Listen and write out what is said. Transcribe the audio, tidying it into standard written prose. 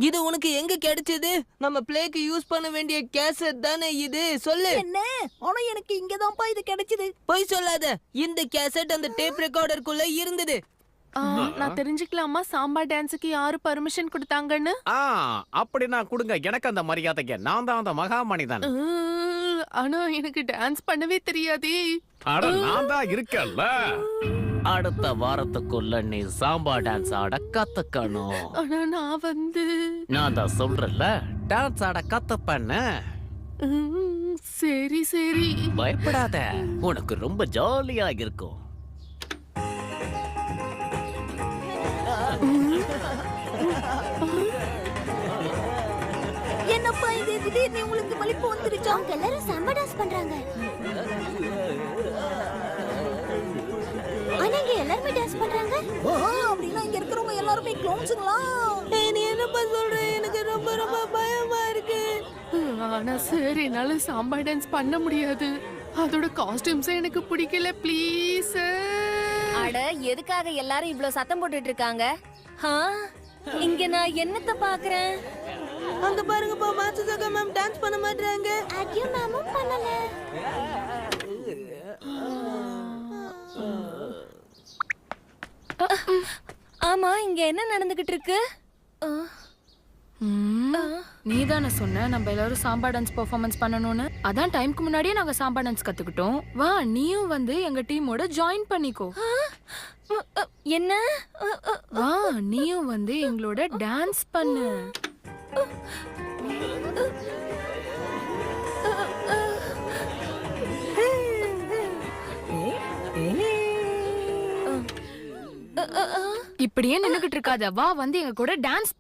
இது உனக்கு எங்க கிடைச்சது? நம்ம பிளேக்கு யூஸ் பண்ண வேண்டிய கேசட் தானே இது? சொல்லு. என்ன? ஆனா எனக்கு இங்கதான்ப்பா இது கிடைச்சது. போய் சொல்லாத. இந்த கேசட் அந்த டேப் ரெக்கார்டருக்குள்ள இருந்தது. நான் தெரிஞ்சுக்கலாமா சாம்பா டான்ஸுக்கு யாரு பர்மிஷன் கொடுத்தாங்கன்னு? அப்படின்னா கொடுங்க, எனக்கு அந்த மரியாதைக்கு. நான் தான் அந்த மகா மனிதன். ஆனா எனக்கு டான்ஸ் பண்ணவே தெரியாதே. அட நான் தான் இருக்கேன்ல. அடுத்த வாரத்துக்குள்ள நீ சாம்பா டான்ஸ் ஆட கத்துக்கணும். ஆனா நான் தான் சொல்றேன்ல, டான்ஸ் ஆட கத்துப்பேன்னு. சரி சரி. பயப்படாத, உனக்கு ரொம்ப ஜாலியா இருக்கும். என்னப்பா இது திடீர்னு உங்களுக்கு மலிப்பு வந்துருச்சா? அவங்க எல்லாரும் சாம்பா டான்ஸ் பண்றாங்க. ஆனா இங்க எல்லாருமே டான்ஸ் பண்றாங்க. அப்படின்னா இங்க இருக்கிறவங்க எல்லாருமே க்ளோன்ஸுங்களா? நீ என்னப்பா சொல்ற? எனக்கு ரொம்ப ரொம்ப பயமா இருக்கு. ஆனா சார் என்னால சாம்பா டான்ஸ் பண்ண முடியாது. அதோட காஸ்டியூம்ஸ் எனக்கு பிடிக்கல. ப்ளீஸ். அட எதுக்காக எல்லாரும் இவ்ளோ சத்தம் போட்டுட்டு இருக்காங்க? இங்க நான் என்னத்த பாக்குறேன்? அங்க பாருங்கப்பா, மாசுசகா மேம் டான்ஸ் பண்ண மாட்டாங்க. அக்யூ மேமும் பண்ணல. ஆமா, இங்க என்ன நடந்துகிட்டு இருக்கு? நீதானே சொன்ன நம்ம எல்லாரும் சாம்பா டான்ஸ் பெர்ஃபார்மன்ஸ் பண்ணணும்னு. அதான் டைம்க்கு முன்னாடியே நாங்க சாம்பா டான்ஸ் கத்துக்கிட்டோம். வா நீயும் வந்து எங்க டீமோட ஜாயின் பண்ணிக்கோ. என்ன? வா நீயும் வந்து எங்களோட டான்ஸ் பண்ணு. இப்படியே நின்னுகிட்டு இருக்காத, வா வந்து எங்க கூட டான்ஸ்